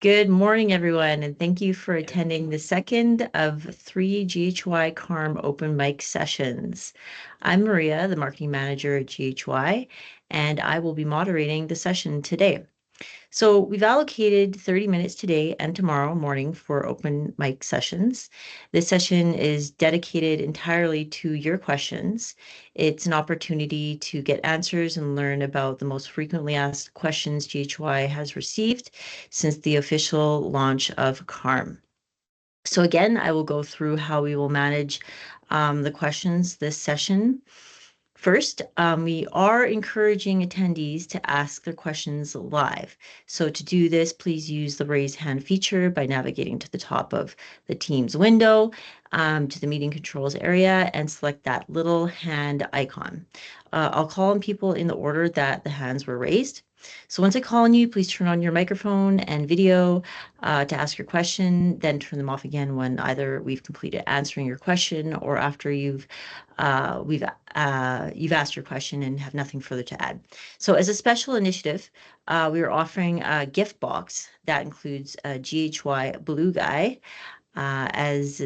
Good morning, everyone, and thank you for attending the second of 3 GHY CARM open mic sessions. I'm Maria, the marketing manager at GHY, and I will be moderating the session today. So we've allocated 30 minutes today and tomorrow morning for open mic sessions. This session is dedicated entirely to your questions. It's an opportunity to get answers and learn about the most frequently asked questions GHY has received since the official launch of CARM. So again, I will go through how we will manage the questions this session. First, we are encouraging attendees to ask their questions live. So to do this, please use the raise hand feature by navigating to the top of the Teams window to the meeting controls area and select that little hand icon. I'll call on people in the order that the hands were raised. So once I call on you, please turn on your microphone and video to ask your question, then turn them off again when either we've completed answering your question or after you've asked your question and have nothing further to add. So as a special initiative, we are offering a gift box that includes a GHY Blue Guy as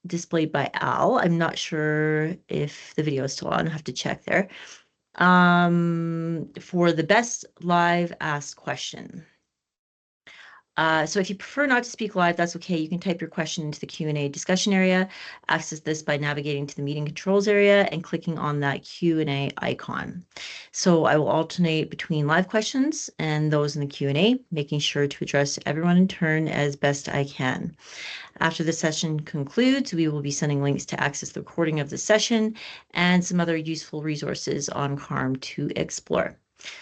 displayed by Al. I'm not sure if the video is still on. I have to check there. For the best live asked question. So if you prefer not to speak live, that's okay. You can type your question into the Q&A discussion area. Access this by navigating to the meeting controls area and clicking on that Q&A icon. So I will alternate between live questions and those in the Q&A, making sure to address everyone in turn as best I can. After the session concludes, we will be sending links to access the recording of the session and some other useful resources on CARM to explore.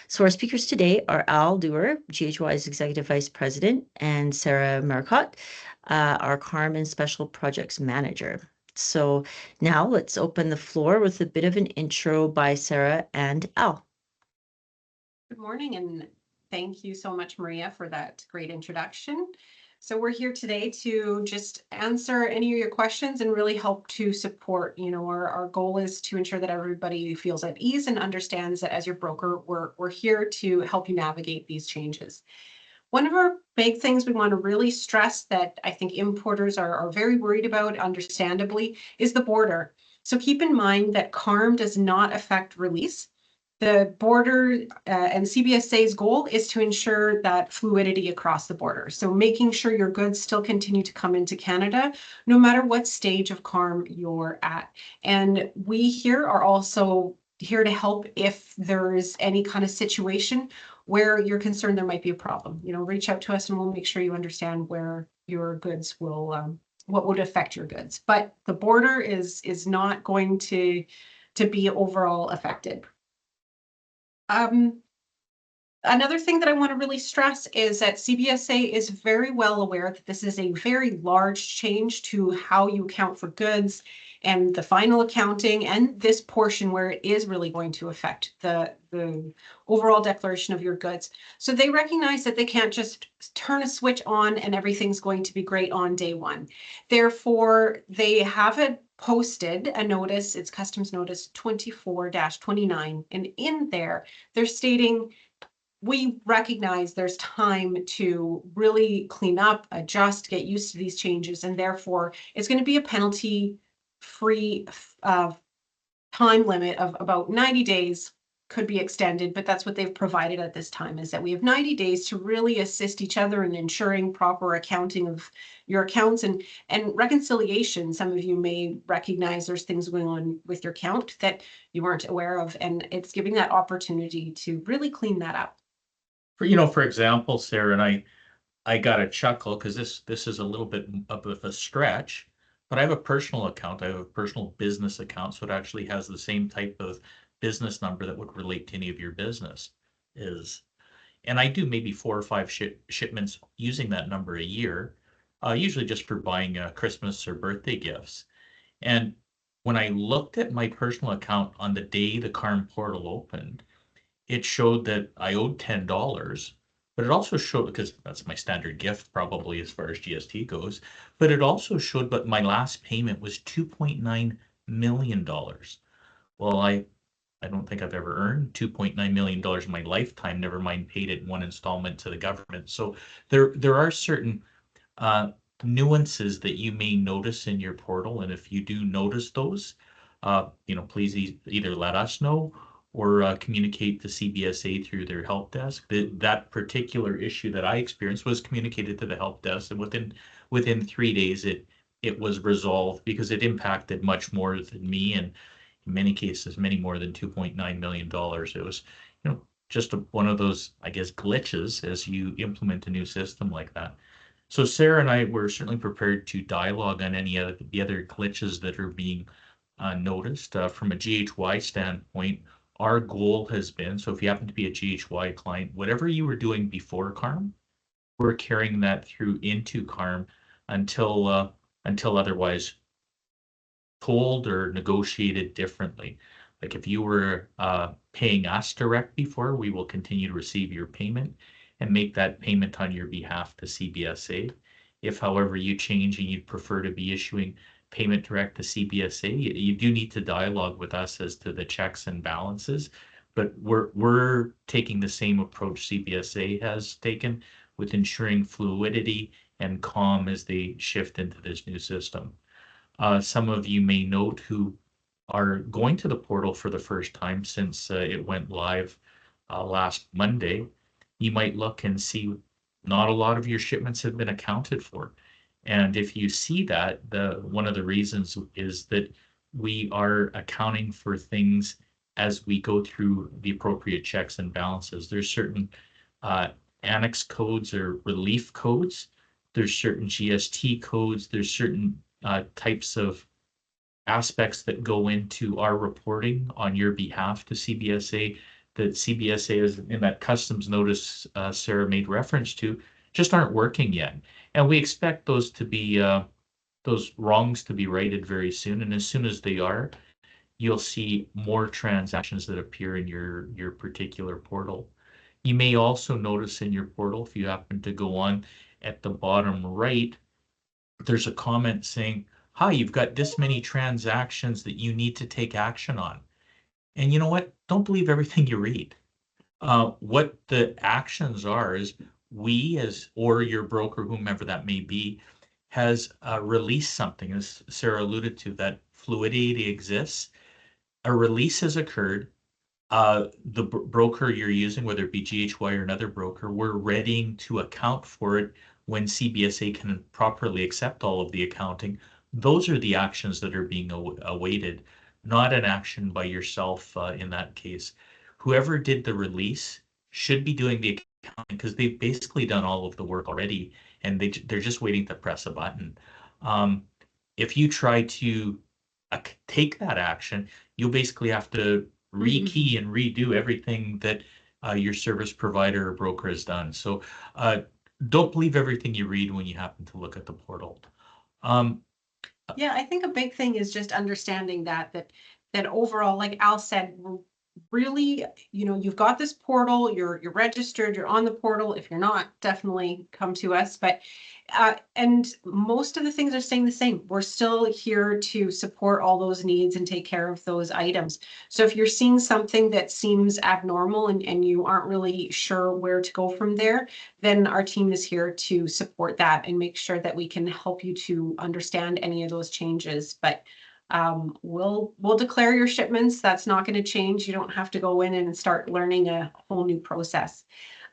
So our speakers today are Al Dewar, GHY's Executive Vice President, and Sarah Marcotte, our CARM and Special Projects Manager. So now let's open the floor with a bit of an intro by Sarah and Al. Good morning, and thank you so much, Maria, for that great introduction. So we're here today to just answer any of your questions and really help to support. Our goal is to ensure that everybody feels at ease and understands that as your broker, we're here to help you navigate these changes. One of our big things we want to really stress that I think importers are very worried about, understandably, is the border. So keep in mind that CARM does not affect release. The border and CBSA's goal is to ensure that fluidity across the border. So making sure your goods still continue to come into Canada, no matter what stage of CARM you're at. And we here are also here to help if there's any kind of situation where you're concerned there might be a problem. Reach out to us and we'll make sure you understand where your goods will, what would affect your goods. But the border is not going to be overall affected. Another thing that I want to really stress is that CBSA is very well aware that this is a very large change to how you account for goods and the final accounting and this portion where it is really going to affect the overall declaration of your goods. So they recognize that they can't just turn a switch on and everything's going to be great on day one. Therefore, they have posted a notice, it's customs notice 24-29, and in there they're stating we recognize there's time to really clean up, adjust, get used to these changes, and therefore it's going to be a penalty-free time limit of about 90 days. Could be extended, but that's what they've provided at this time, is that we have 90 days to really assist each other in ensuring proper accounting of your accounts and reconciliation. Some of you may recognize there's things going on with your account that you weren't aware of, and it's giving that opportunity to really clean that up. For example, Sarah, and I got a chuckle because this is a little bit of a stretch, but I have a personal account. I have a personal business account, so it actually has the same type of business number that would relate to any of your business is. And I do maybe 4 or 5 shipments using that number a year, usually just for buying Christmas or birthday gifts. And when I looked at my personal account on the day the CARM portal opened, it showed that I owed $10, but it also showed, because that's my standard gift probably as far as GST goes, but it also showed that my last payment was $2.9 million. Well, I I don't think I've ever earned $2.9 million in my lifetime, never mind paid it in one installment to the government. So there are certain uh, nuances that you may notice in your portal. And if you do notice those, please either let us know or communicate to CBSA through their help desk. That particular issue that I experienced was communicated to the help desk, and within 3 days it was resolved because it impacted much more than me, and in many cases, many more than $2.9 million. It was, just one of those, I guess, glitches as you implement a new system like that. So Sarah and I were certainly prepared to dialogue on any of the other glitches that are being noticed. From a GHY standpoint, our goal has been, so if you happen to be a GHY client, whatever you were doing before CARM, we're carrying that through into CARM until otherwise told or negotiated differently. Like if you were paying us direct before, we will continue to receive your payment and make that payment on your behalf to CBSA. If, however, you change and you'd prefer to be issuing payment direct to CBSA, you do need to dialogue with us as to the checks and balances. But we're taking the same approach CBSA has taken with ensuring fluidity and calm as they shift into this new system. Some of you may note who are going to the portal for the first time since it went live last Monday. You might look and see not a lot of your shipments have been accounted for. And if you see that, one of the reasons is that we are accounting for things as we go through the appropriate checks and balances. There's certain uh, annex codes or relief codes. There's certain GST codes. There's certain types of aspects that go into our reporting on your behalf to CBSA that CBSA is in that customs notice Sarah made reference to just aren't working yet. And we expect those wrongs to be righted very soon. And as soon as they are, you'll see more transactions that appear in your particular portal. You may also notice in your portal, if you happen to go on at the bottom right, there's a comment saying, hi, you've got this many transactions that you need to take action on. And you know what? Don't believe everything you read. What the actions are is we or your broker, whomever that may be, has released something, as Sarah alluded to, that fluidity exists. A release has occurred. The broker you're using, whether it be GHY or another broker, we're ready to account for it when CBSA can properly accept all of the accounting. Those are the actions that are being awaited, not an action by yourself in that case. Whoever did the release should be doing the accounting because they've basically done all of the work already and they're just waiting to press a button. If you try to take that action, you'll basically have to rekey and redo everything that your service provider or broker has done. So don't believe everything you read when you happen to look at the portal. Yeah, I think a big thing is just understanding that overall, like Al said, really, you've got this portal, you're registered, you're on the portal. If you're not, definitely come to us. But and most of the things are staying the same. We're still here to support all those needs and take care of those items. So if you're seeing something that seems abnormal and you aren't really sure where to go from there, then our team is here to support that and make sure that we can help you to understand any of those changes. But we'll declare your shipments. That's not going to change. You don't have to go in and start learning a whole new process.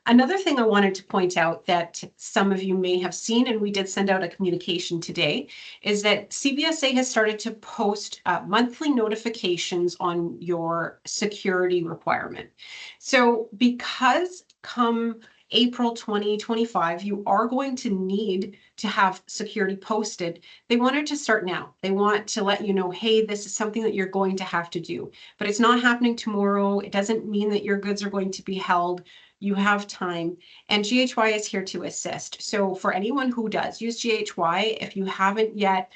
Another thing I wanted to point out that some of you may have seen, and we did send out a communication today, is that CBSA has started to post monthly notifications on your security requirement. So because come April 2025, you are going to need to have security posted. They wanted to start now. They want to let you know, hey, this is something that you're going to have to do, but it's not happening tomorrow. It doesn't mean that your goods are going to be held. You have time, and GHY is here to assist. So for anyone who does use GHY, if you haven't yet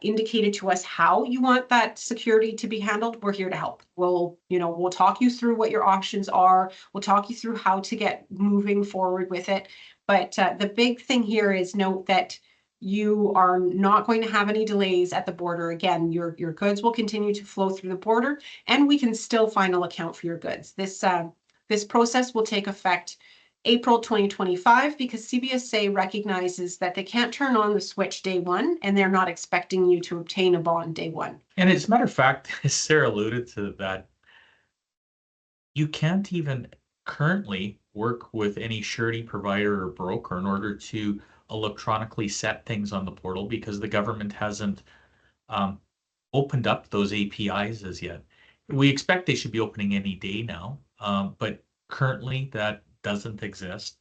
indicated to us how you want that security to be handled, we're here to help. We'll talk you through what your options are. We'll talk you through how to get moving forward with it. But the big thing here is note that you are not going to have any delays at the border. Again, your goods will continue to flow through the border, and we can still final account for your goods. This process will take effect April 2025 because CBSA recognizes that they can't turn on the switch day one, and they're not expecting you to obtain a bond day one. And as a matter of fact, as Sarah alluded to that, you can't even currently work with any surety provider or broker in order to electronically set things on the portal because the government hasn't um, opened up those APIs as yet. We expect they should be opening any day now, but currently that doesn't exist.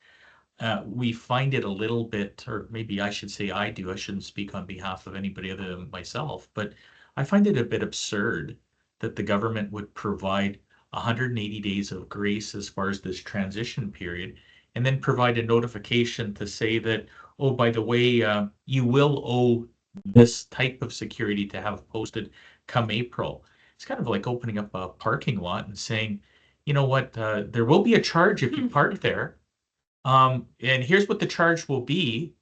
We find it a little bit, or maybe I should say I do, I shouldn't speak on behalf of anybody other than myself, but I find it a bit absurd that the government would provide 180 days of grace as far as this transition period, and then provide a notification to say that, oh, by the way, you will owe this type of security to have posted come April. It's kind of like opening up a parking lot and saying, you know what, there will be a charge if you park there. And here's what the charge will be.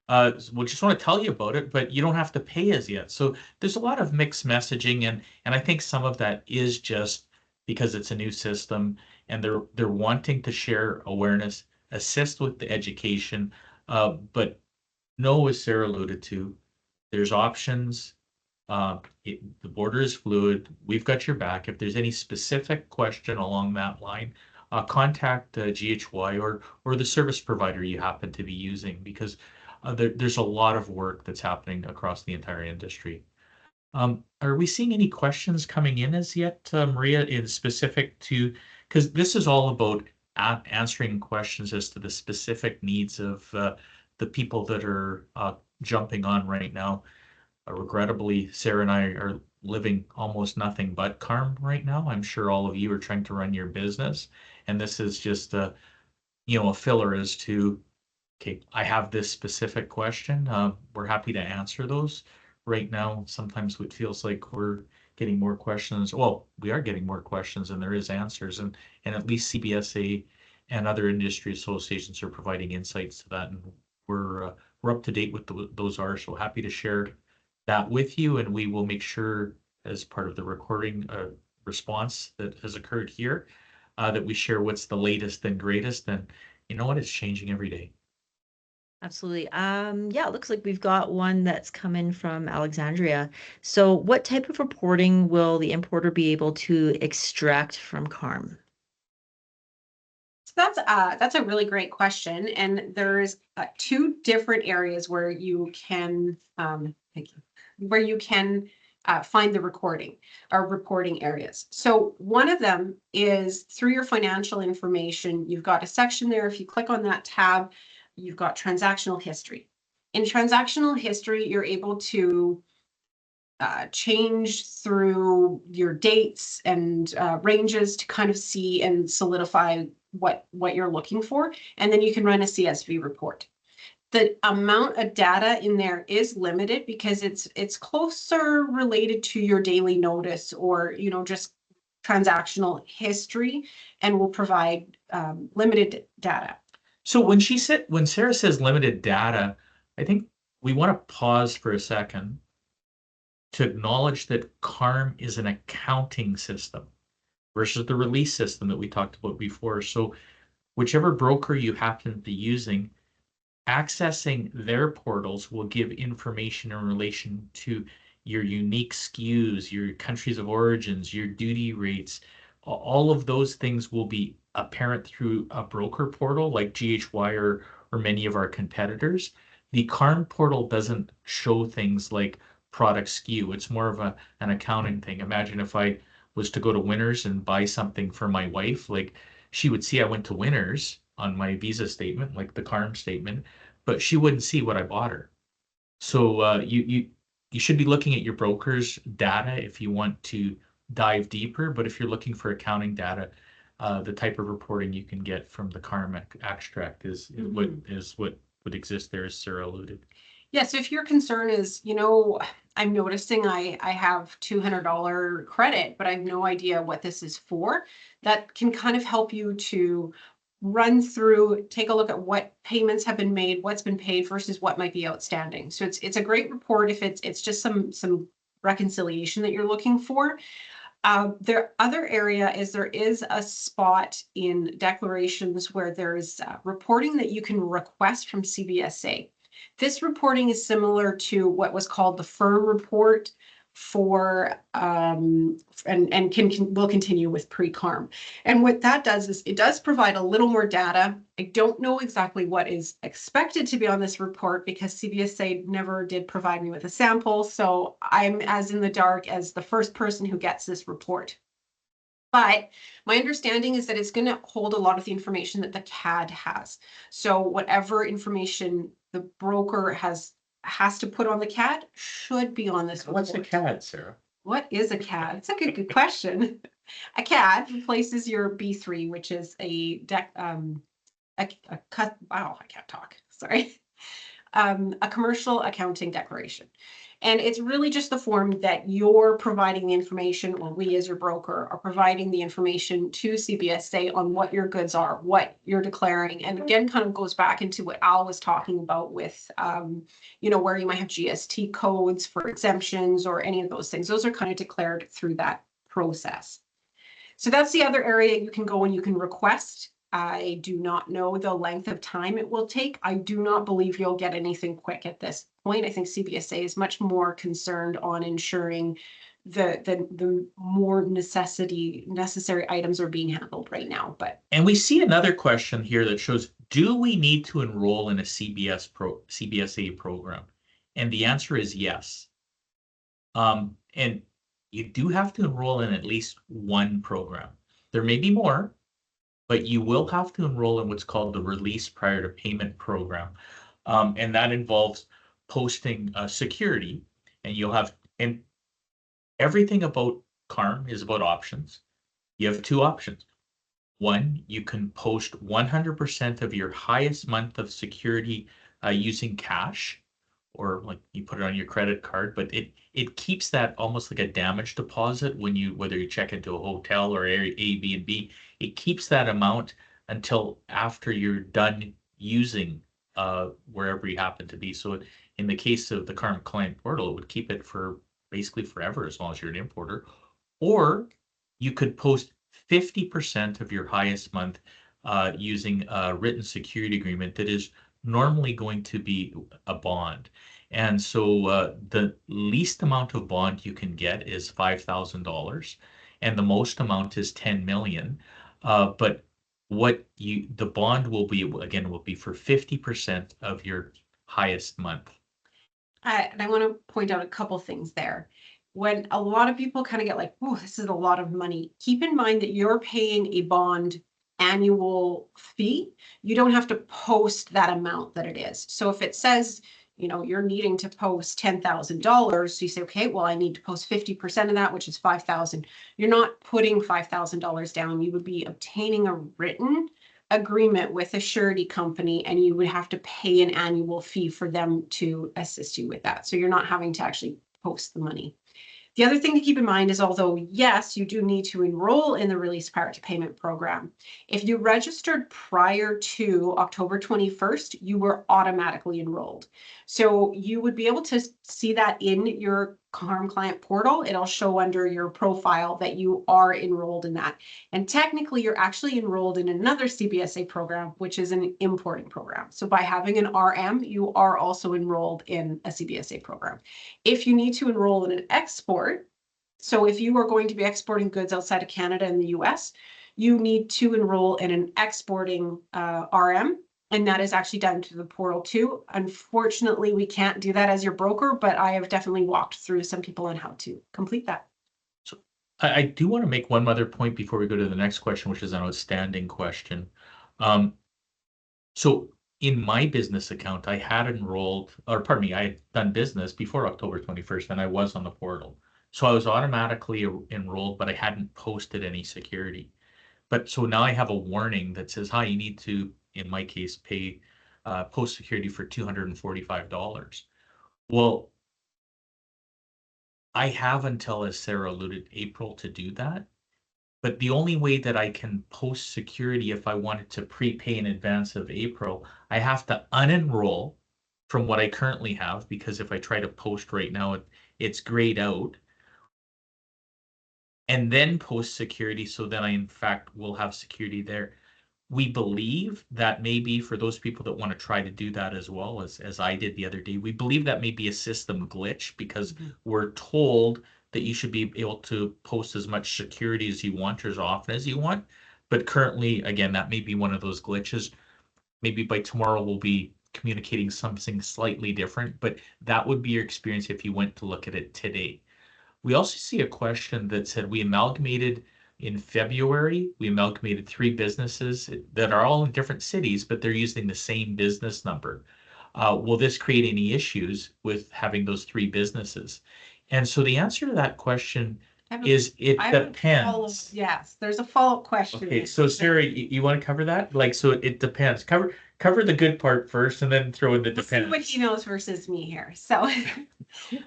We just want to tell you about it, but you don't have to pay as yet. So there's a lot of mixed messaging, and I think some of that is just because it's a new system and they're wanting to share awareness, assist with the education, but know, as Sarah alluded to, there's options. The border is fluid. We've got your back. If there's any specific question along that line, contact GHY or the service provider you happen to be using because there's a lot of work that's happening across the entire industry. Are we seeing any questions coming in as yet, Maria, in specific to, because this is all about answering questions as to the specific needs of the people that are jumping on right now. Regrettably, Sarah and I are living almost nothing but CARM right now. I'm sure all of you are trying to run your business, and this is just a filler as to, okay, I have this specific question. We're happy to answer those. Right now, sometimes it feels like we're getting more questions. Well, we are getting more questions than there is answers, and at least CBSA and other industry associations are providing insights to that, and we're up to date with those are. So happy to share that with you, and we will make sure as part of the recording response that has occurred here that we share what's the latest and greatest. And you know what? It's changing every day. Absolutely. Yeah, it looks like we've got one that's coming from Alexandria. So what type of reporting will the importer be able to extract from CARM? So that's a really great question, and there's two different areas where you can thank you, where you can find the recording or reporting areas. So one of them is through your financial information. You've got a section there. If you click on that tab, you've got transactional history. In transactional history, you're able to change through your dates and ranges to kind of see and solidify what you're looking for, and then you can run a CSV report. The amount of data in there is limited because it's closer related to your daily notice or just transactional history, and will provide limited data. So when Sarah says limited data, I think we want to pause for a second to acknowledge that CARM is an accounting system versus the release system that we talked about before. So whichever broker you happen to be using, accessing their portals will give information in relation to your unique SKUs, your countries of origins, your duty rates. All of those things will be apparent through a broker portal like GHY or many of our competitors. The CARM portal doesn't show things like product SKU. It's more of an accounting thing. Imagine if I was to go to Winners and buy something for my wife, like she would see I went to Winners on my Visa statement, like the CARM statement, but she wouldn't see what I bought her. So you should be looking at your broker's data if you want to dive deeper. But if you're looking for accounting data, the type of reporting you can get from the CARM extract is what would exist there, as Sarah alluded. Yeah, so if your concern is, I'm noticing I have $200 credit, but I have no idea what this is for, that can kind of help you to run through, take a look at what payments have been made, what's been paid versus what might be outstanding. So it's a great report if it's just some reconciliation that you're looking for. Their other area is there is a spot in declarations where there's reporting that you can request from CBSA. This reporting is similar to what was called the FIRM report for and will continue with pre-CARM. And what that does is it does provide a little more data. I don't know exactly what is expected to be on this report because CBSA never did provide me with a sample. So I'm as in the dark as the first person who gets this report. But my understanding is that it's going to hold a lot of the information that the CAD has. So whatever information the broker has to put on the CAD should be on this What's a report. CAD, Sarah? What is a CAD? It's a good question. A CAD replaces your B3, which is a cut. Wow, I can't talk. Sorry. A commercial accounting declaration. And it's really just the form that you're providing the information, or we as your broker are providing the information to CBSA on what your goods are, what you're declaring. And again, kind of goes back into what Al was talking about with, where you might have GST codes for exemptions or any of those things. Those are kind of declared through that process. So that's the other area you can go and you can request. I do not know the length of time it will take. I do not believe you'll get anything quick at this point. I think CBSA is much more concerned on ensuring the more necessary items are being handled right now. But And we see another question here that shows, do we need to enroll in a CBSA program? And the answer is yes. And you do have to enroll in at least one program. There may be more, but you will have to enroll in what's called the Release Prior to Payment program. And that involves posting security, and everything about CARM is about options. You have two options. One, you can post 100% of your highest month of security using cash, or like you put it on your credit card, but it keeps that almost like a damage deposit whether you check into a hotel or Airbnb, it keeps that amount until after you're done using wherever you happen to be. So in the case of the CARM client portal, it would keep it for basically forever as long as you're an importer. Or you could post 50% of your highest month using a written security agreement that is normally going to be a bond. And so the least amount of bond you can get is $5,000, and the most amount is 10 million. But the bond will be for 50% of your highest month. and I want to point out a couple things there. When a lot of people kind of get like, oh, this is a lot of money, keep in mind that you're paying a bond annual fee. You don't have to post that amount that it is. So if it says, you're needing to post $10,000, so you say, okay, well, I need to post 50% of that, which is 5,000. You're not putting $5,000 down. You would be obtaining a written agreement with a surety company, and you would have to pay an annual fee for them to assist you with that. So you're not having to actually post the money. The other thing to keep in mind is, although yes, you do need to enroll in the Release Prior to Payment program, if you registered prior to October 21st, you were automatically enrolled. So you would be able to see that in your CARM client portal. It'll show under your profile that you are enrolled in that. And technically, you're actually enrolled in another CBSA program, which is an importing program. So by having an RM, you are also enrolled in a CBSA program. If you need to enroll in an export, so if you are going to be exporting goods outside of Canada and the US, you need to enroll in an exporting RM, and that is actually done through the portal too. Unfortunately, we can't do that as your broker, but I have definitely walked through some people on how to complete that. So I do want to make one other point before we go to the next question, which is an outstanding question. So in my business account, I had I had done business before October 21st, and I was on the portal. So I was automatically enrolled, but I hadn't posted any security. But so now I have a warning that says, hi, you need to, in my case, pay post security for $245. Well, I have until, as Sarah alluded, April to do that. But the only way that I can post security if I wanted to prepay in advance of April, I have to unenroll from what I currently have, because if I try to post right now, it's grayed out, and then post security. So then I, in fact, will have security there. We believe that maybe for those people that want to try to do that as well as I did the other day, we believe that may be a system glitch, because we're told that you should be able to post as much security as you want or as often as you want. But currently, again, that may be one of those glitches. Maybe by tomorrow we'll be communicating something slightly different, but that would be your experience if you went to look at it today. We also see a question that said we amalgamated in February, we amalgamated 3 businesses that are all in different cities, but they're using the same business number. Will this create any issues with having those 3 businesses? And so the answer to that question is it depends. Yes, there's a follow-up question. Okay, so Sarah, you want to cover that? Like, so it depends. Cover the good part first, and then throw in the We'll see what depends. he knows versus me here. So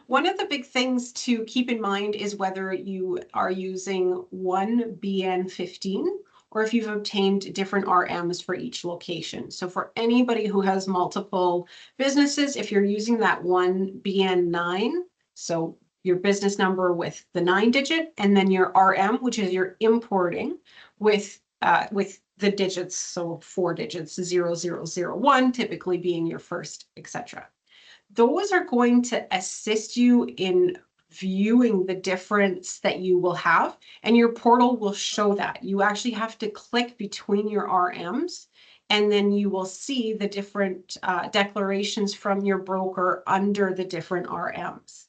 one of the big things to keep in mind is whether you are using one BN15 or if you've obtained different RMs for each location. So for anybody who has multiple businesses, if you're using that one BN9, so your business number with the 9-digit, and then your RM, which is your importing with the digits, so 4 digits, 0001, typically being your first, etc. Those are going to assist you in viewing the difference that you will have, and your portal will show that. You actually have to click between your RMs, and then you will see the different declarations from your broker under the different RMs.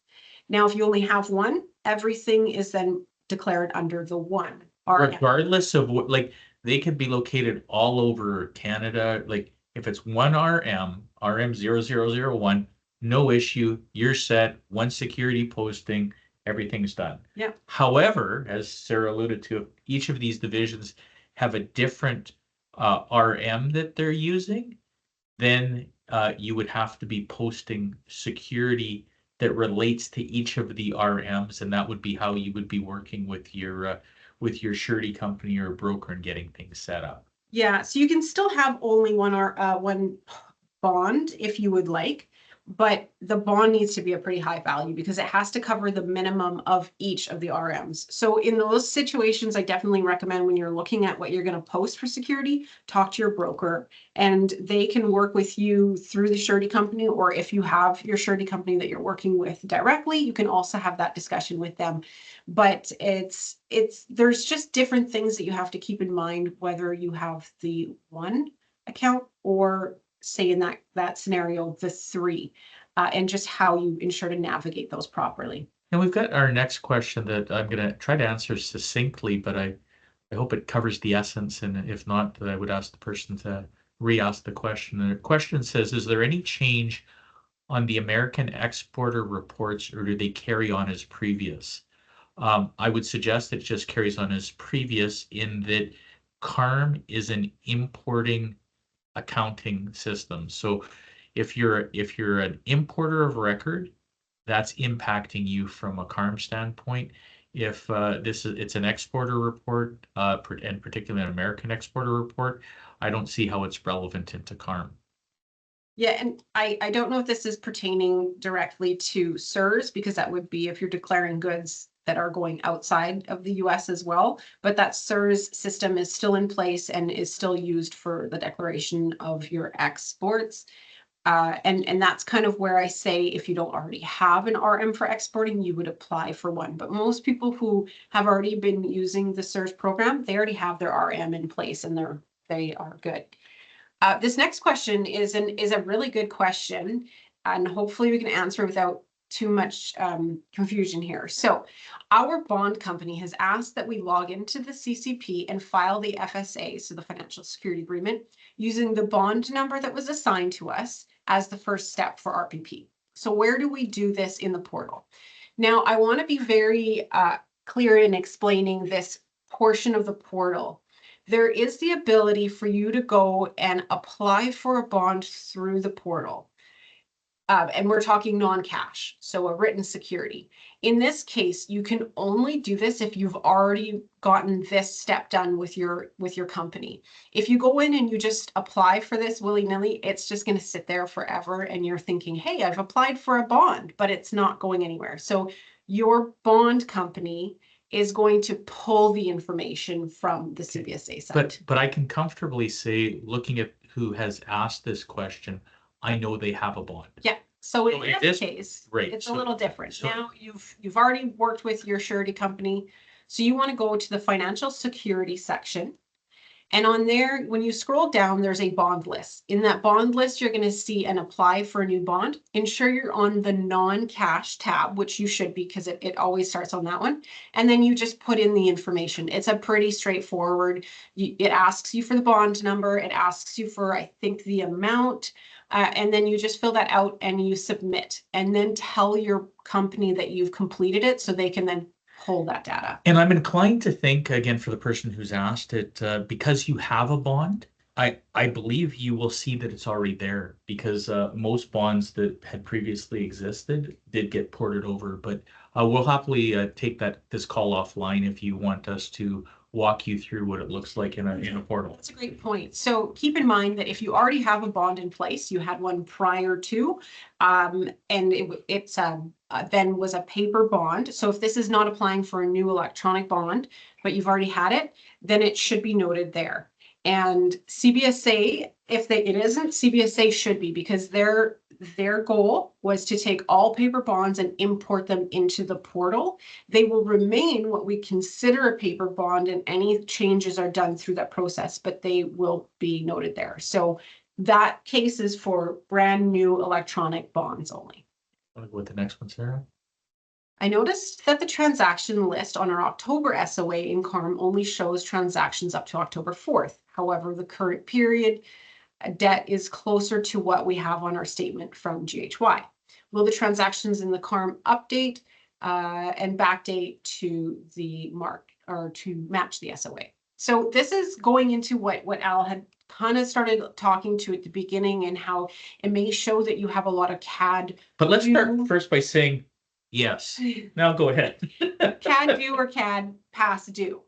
Now, if you only have one, everything is then declared under the one RM. Regardless of what, like, they could be located all over Canada. Like, if it's one RM 0001, no issue, you're set, one security posting, everything's done. Yeah. However, as Sarah alluded to, each of these divisions have a different RM that they're using, then you would have to be posting security that relates to each of the RMs, and that would be how you would be working with your surety company or broker and getting things set up. Yeah, so you can still have only one bond if you would like, but the bond needs to be a pretty high value because it has to cover the minimum of each of the RMs. So in those situations, I definitely recommend when you're looking at what you're going to post for security, talk to your broker, and they can work with you through the surety company, or if you have your surety company that you're working with directly, you can also have that discussion with them. But there's just different things that you have to keep in mind, whether you have the one account or, say in that scenario, the 3, and just how you ensure to navigate those properly. And we've got our next question that I'm going to try to answer succinctly, but I hope it covers the essence. And if not, that I would ask the person to re-ask the question. And the question says, is there any change on the American exporter reports, or do they carry on as previous? I would suggest it just carries on as previous, in that CARM is an importing accounting system. So if you're an importer of record, that's impacting you from a CARM standpoint. If it's an exporter report, and particularly an American exporter report, I don't see how it's relevant into CARM. Yeah, and I don't know if this is pertaining directly to CERS, because that would be if you're declaring goods that are going outside of the US as well, but that CERS system is still in place and is still used for the declaration of your exports. And that's kind of where I say, if you don't already have an RM for exporting, you would apply for one. But most people who have already been using the CERS program, they already have their RM in place and they are good. This next question is a really good question, and hopefully we can answer without too much confusion here. So our bond company has asked that we log into the CCP and file the FSA, so the Financial Security Agreement, using the bond number that was assigned to us as the first step for RPP. So where do we do this in the portal? Now, I want to be very clear in explaining this portion of the portal. There is the ability for you to go and apply for a bond through the portal. And we're talking non-cash, so a written security. In this case, you can only do this if you've already gotten this step done with your company. If you go in and you just apply for this willy-nilly, it's just going to sit there forever, and you're thinking, hey, I've applied for a bond, but it's not going anywhere. So your bond company is going to pull the information from the CBSA site. But I can comfortably say, looking at who has asked this question, I know they have a bond. Yeah. So in in this this- case, right, it's a so- little different. so- Now you've already worked with your surety company. So you want to go to the financial security section. And on there, when you scroll down, there's a bond list. In that bond list, you're going to see an apply for a new bond. Ensure you're on the non-cash tab, which you should be because it always starts on that one. And then you just put in the information. It's a pretty straightforward. It asks you for the bond number. It asks you for, I think, the amount. And then you just fill that out and you submit. And then tell your company that you've completed it so they can then pull that data. And I'm inclined to think, again, for the person who's asked it, because you have a bond, I believe you will see that it's already there, because most bonds that had previously existed did get ported over. But we'll happily take this call offline if you want us to walk you through what it looks like in a portal. That's a great point. So keep in mind that if you already have a bond in place, you had one prior to, and it's then was a paper bond. So if this is not applying for a new electronic bond, but you've already had it, then it should be noted there. And CBSA, if it isn't, CBSA should be, because their goal was to take all paper bonds and import them into the portal. They will remain what we consider a paper bond, and any changes are done through that process, but they will be noted there. So that case is for brand new electronic bonds only. Want to go with the next one, Sarah? I noticed that the transaction list on our October SOA in CARM only shows transactions up to October 4th. However, the current period debt is closer to what we have on our statement from GHY. Will the transactions in the CARM update and backdate to the mark, or to match the SOA? So this is going into what Al had kind of started talking to at the beginning, and how it may show that you have a lot of CAD. But let's start view. first by saying yes. Now go ahead. CAD view or CAD past due.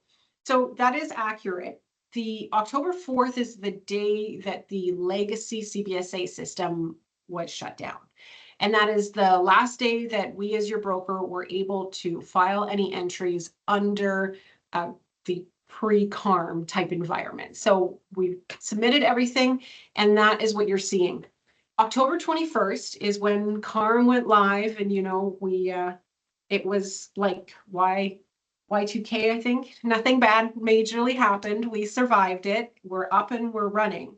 So that is accurate. The October 4th is the day that the legacy CBSA system was shut down. And that is the last day that we as your broker were able to file any entries under the pre-CARM type environment. So we submitted everything, and that is what you're seeing. October 21st is when CARM went live, and it was like Y2K, I think. Nothing bad majorly happened. We survived it. We're up and we're running.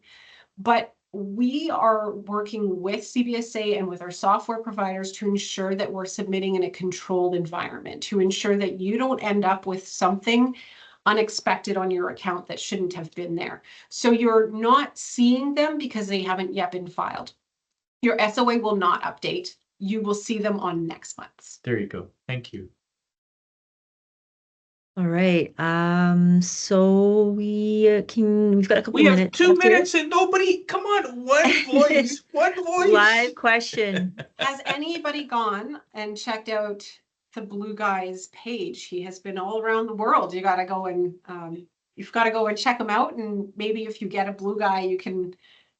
But we are working with CBSA and with our software providers to ensure that we're submitting in a controlled environment, to ensure that you don't end up with something unexpected on your account that shouldn't have been there. So you're not seeing them because they haven't yet been filed. Your SOA will not update. You will see them on next month's. There you go. Thank you. All right. So we've got a couple We have minutes 2 left here. minutes and nobody, come on, one voice, one voice. Live question. Has anybody gone and checked out the Blue Guy's page? He has been all around the world. You got to go and you've got to go and check him out. And maybe if you get a Blue Guy, you can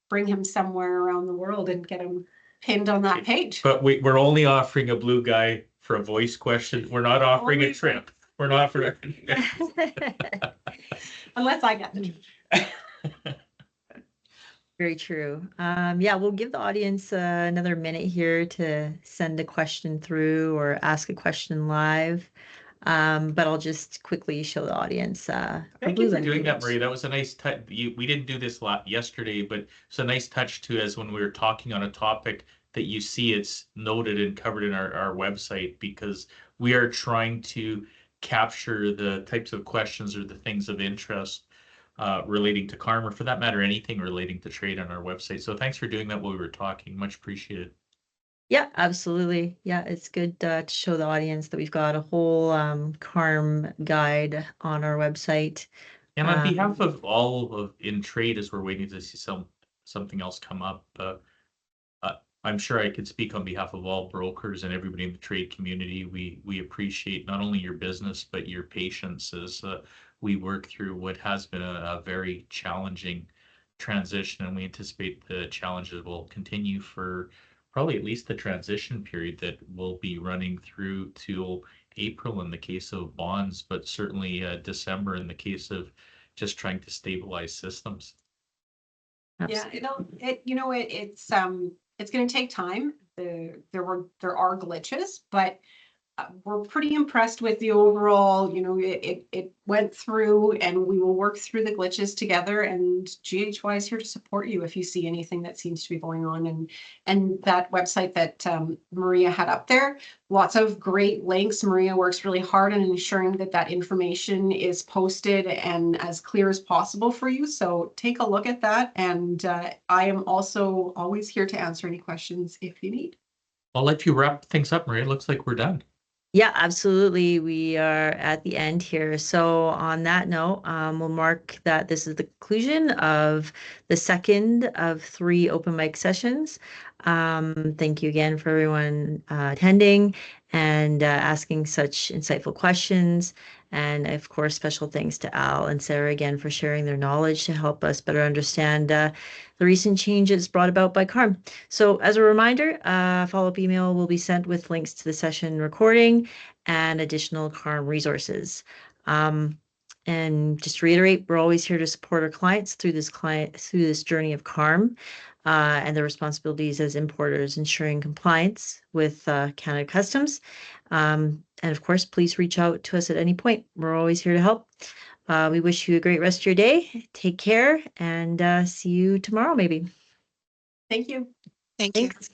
bring him somewhere around the world and get him pinned on that page. But we're only offering a Blue Guy for a voice question. We're not offering a trip. We're not for Unless I get the trip. Very true. Yeah, we'll give the audience another minute here to send a question through or ask a question live. But I'll just quickly show the audience. Thank you for doing that, Marie. That was a nice touch. We didn't do this yesterday, but it's a nice touch to us when we were talking on a topic that you see it's noted and covered in our website, because we are trying to capture the types of questions or the things of interest relating to CARM, or for that matter, anything relating to trade on our website. So thanks for doing that while we were talking. Much appreciated. Yeah, absolutely. Yeah, it's good to show the audience that we've got a whole CARM guide on our website. And on behalf of all of in trade, as we're waiting to see something else come up, I'm sure I could speak on behalf of all brokers and everybody in the trade community. We appreciate not only your business, but your patience as we work through what has been a very challenging transition, and we anticipate the challenges will continue for probably at least the transition period that will be running through till April in the case of bonds, but certainly December in the case of just trying to stabilize systems. Yeah, it's going to take time. There are glitches, but we're pretty impressed with the overall, it went through, and we will work through the glitches together, and GHY is here to support you if you see anything that seems to be going on. And that website that Maria had up there, lots of great links. Maria works really hard on ensuring that that information is posted and as clear as possible for you. So take a look at that. And I am also always here to answer any questions if you need. I'll let you wrap things up, Maria. It looks like we're done. Yeah, absolutely. We are at the end here. So on that note, we'll mark that this is the conclusion of the second of 3 open mic sessions. Thank you again for everyone attending and asking such insightful questions. And of course, special thanks to Al and Sarah again for sharing their knowledge to help us better understand the recent changes brought about by CARM. So as a reminder, a follow-up email will be sent with links to the session recording and additional CARM resources. And just to reiterate, we're always here to support our clients through this journey of CARM and their responsibilities as importers, ensuring compliance with Canada Customs. And of course, please reach out to us at any point. We're always here to help. We wish you a great rest of your day. Take care and see you tomorrow, maybe. Thank you. Thank you. Thanks.